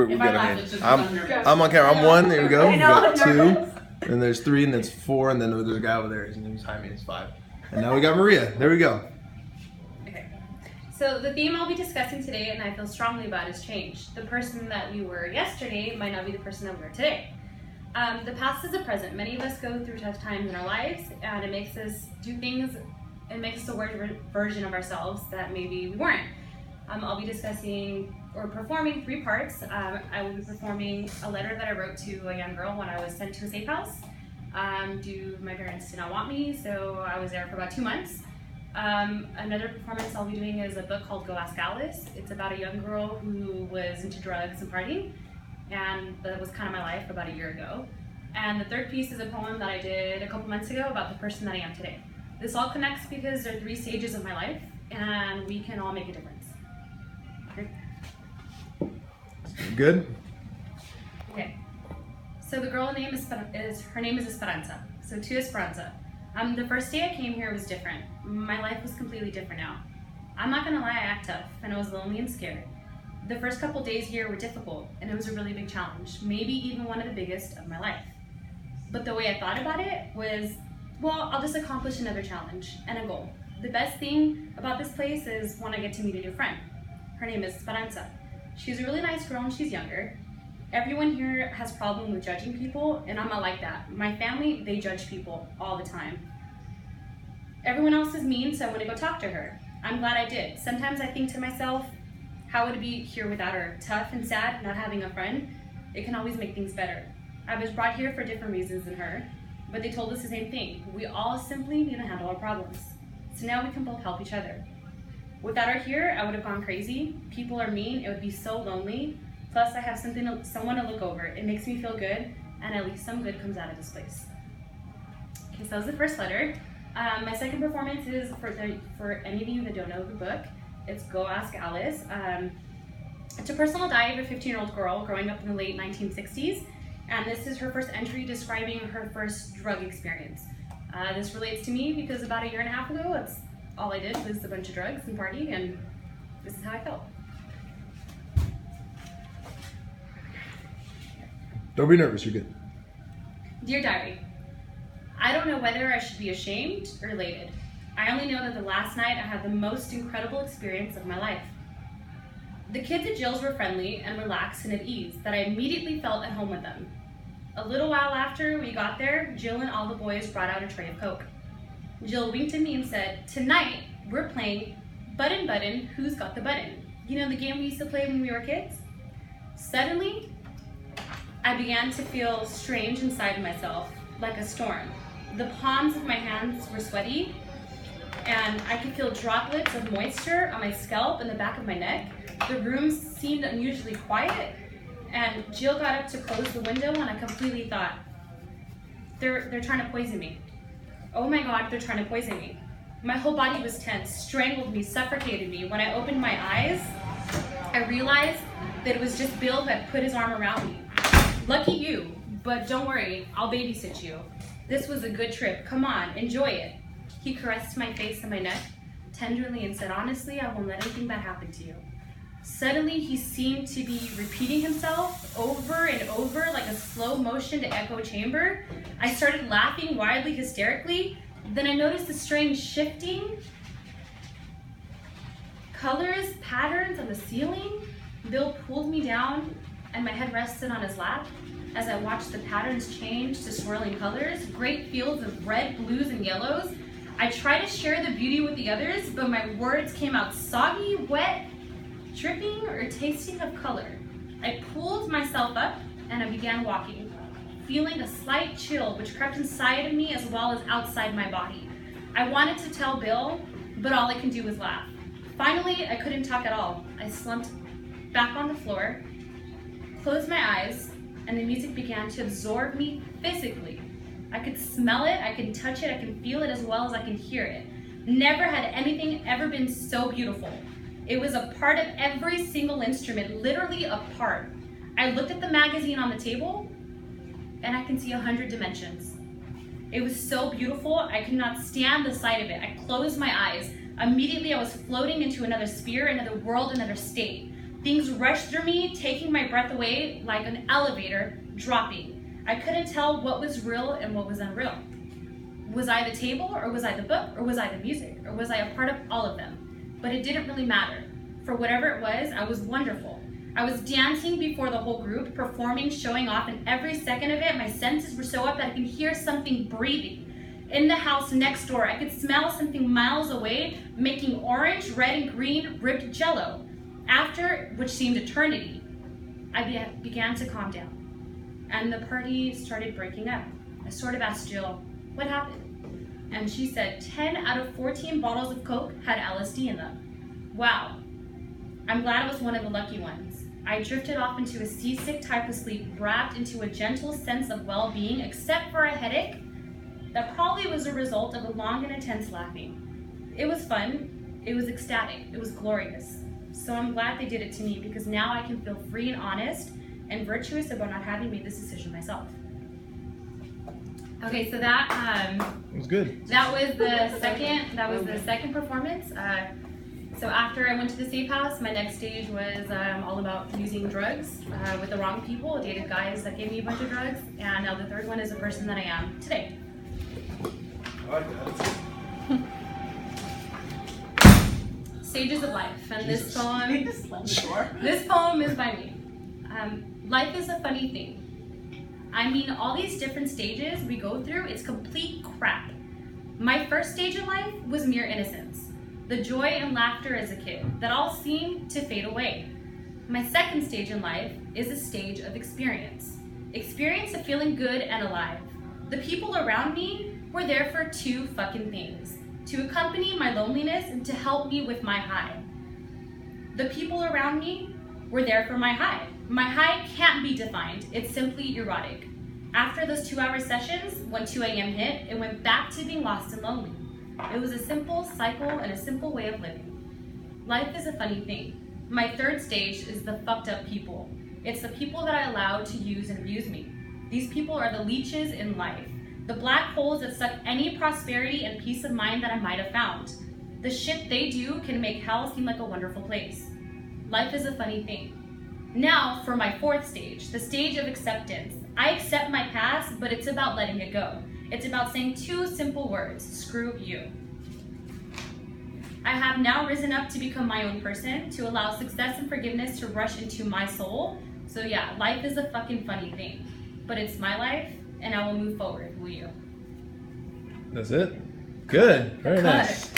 we're good. Okay. I'm on camera. I'm 1. There we go. We got 2, and there's 3, and that's 4, and then there's a guy over there. His name's Jaime. It's 5. And now we got Maria. There we go. Okay. So the theme I'll be discussing today, and I feel strongly about, is change. The person that we were yesterday might not be the person that we are today. The past is the present. Many of us go through tough times in our lives, and it makes us do things. It makes us a weird version of ourselves that maybe we weren't. I'll be discussing or performing 3 parts. I will be performing a letter that I wrote to a young girl when I was sent to a safe house. My parents did not want me, so I was there for about 2 months. Another performance I'll be doing is a book called Go Ask Alice. It's about a young girl who was into drugs and partying, and that was kind of my life about a year ago. And the third piece is a poem that I did a couple months ago about the person that I am today. This all connects because there are 3 stages of my life, and we can all make a difference. Okay. Good? Okay. So the girl name her name is Esperanza. So to Esperanza. The first day I came here was different. My life was completely different now. I'm not gonna lie, I act tough, and I was lonely and scared. The first couple days here were difficult, and it was a really big challenge, maybe even one of the biggest of my life. But the way I thought about it was, well, I'll just accomplish another challenge and a goal. The best thing about this place is when I get to meet a new friend. Her name is Esperanza. She's a really nice girl and she's younger. Everyone here has problem with judging people, and I'm not like that. My family, they judge people all the time. Everyone else is mean, so I want to go talk to her. I'm glad I did. Sometimes I think to myself, how would it be here without her? Tough and sad, not having a friend. It can always make things better. I was brought here for different reasons than her, but they told us the same thing. We all simply need to handle our problems. So now we can both help each other. Without her here, I would have gone crazy. People are mean, it would be so lonely. Plus I have someone to look over. It makes me feel good, and at least some good comes out of this place. Okay, so that was the first letter. My second performance is for any of you that don't know the book. It's Go Ask Alice. It's a personal diary of a 15-year-old girl growing up in the late 1960s, and this is her first entry describing her first drug experience. This relates to me because about 1.5 years ago, that's all I did was a bunch of drugs and party, and this is how I felt. Don't be nervous, you're good. Dear Diary, I don't know whether I should be ashamed or elated. I only know that the last night I had the most incredible experience of my life. The kids at Jill's were friendly and relaxed and at ease, that I immediately felt at home with them. A little while after we got there, Jill and all the boys brought out a tray of Coke. Jill winked at me and said, "Tonight, we're playing Button Button, Who's Got the Button?" You know the game we used to play when we were kids? Suddenly, I began to feel strange inside myself, like a storm. The palms of my hands were sweaty, and I could feel droplets of moisture on my scalp and the back of my neck. The room seemed unusually quiet, and Jill got up to close the window, and I completely thought, they're trying to poison me. Oh my God, they're trying to poison me. My whole body was tense, strangled me, suffocated me. When I opened my eyes, I realized that it was just Bill who had put his arm around me. Lucky you, but don't worry, I'll babysit you. This was a good trip, come on, enjoy it. He caressed my face and my neck tenderly and said, "Honestly, I won't let anything bad happen to you." Suddenly, he seemed to be repeating himself over and over like a slow motion echo chamber. I started laughing wildly, hysterically. Then I noticed a strange shifting colors, patterns on the ceiling. Bill pulled me down and my head rested on his lap as I watched the patterns change to swirling colors, great fields of red, blues, and yellows. I tried to share the beauty with the others, but my words came out soggy, wet, dripping, or tasting of color. I pulled myself up and I began walking, feeling a slight chill which crept inside of me as well as outside my body. I wanted to tell Bill, but all I could do was laugh. Finally, I couldn't talk at all. I slumped back on the floor, closed my eyes, and the music began to absorb me physically. I could smell it, I can touch it, I can feel it as well as I can hear it. Never had anything ever been so beautiful. It was a part of every single instrument, literally a part. I looked at the magazine on the table and I can see 100 dimensions. It was so beautiful, I could not stand the sight of it. I closed my eyes. Immediately I was floating into another sphere, another world, another state. Things rushed through me, taking my breath away like an elevator dropping. I couldn't tell what was real and what was unreal. Was I the table, or was I the book, or was I the music, or was I a part of all of them? But it didn't really matter. For whatever it was, I was wonderful. I was dancing before the whole group, performing, showing off, and every second of it, my senses were so up that I could hear something breathing. In the house next door, I could smell something miles away, making orange, red, and green ribbed jello. After, which seemed eternity, I began to calm down. And the party started breaking up. I sort of asked Jill, what happened? And she said 10 out of 14 bottles of Coke had LSD in them. Wow. I'm glad I was one of the lucky ones. I drifted off into a seasick type of sleep, wrapped into a gentle sense of well-being, except for a headache that probably was a result of a long and intense laughing. It was fun, it was ecstatic, it was glorious. So I'm glad they did it to me, because now I can feel free and honest and virtuous about not having made this decision myself. Okay, so that was good. That was the second performance. So after I went to the safe house, my next stage was all about using drugs with the wrong people. I dated guys that gave me a bunch of drugs, and now the third one is the person that I am today. I like that. Stages of life, and this poem is by me. Life is a funny thing. I mean, all these different stages we go through, it's complete crap. My first stage in life was mere innocence, the joy and laughter as a kid that all seemed to fade away. My second stage in life is a stage of experience of feeling good and alive. The people around me were there for two fucking things: to accompany my loneliness and to help me with my high. The people around me were there for my high. My high can't be defined, it's simply erotic. After those 2-hour sessions, when 2 a.m. hit, it went back to being lost and lonely. It was a simple cycle and a simple way of living. Life is a funny thing. My third stage is the fucked up people. It's the people that I allowed to use and abuse me. These people are the leeches in life, the black holes that suck any prosperity and peace of mind that I might have found. The shit they do can make hell seem like a wonderful place. Life is a funny thing. Now for my fourth stage, the stage of acceptance. I accept my past, but it's about letting it go. It's about saying 2 simple words: screw you. I have now risen up to become my own person, to allow success and forgiveness to rush into my soul. So yeah, life is a fucking funny thing, but it's my life, and I will move forward. Will you? That's it. Good. Very nice.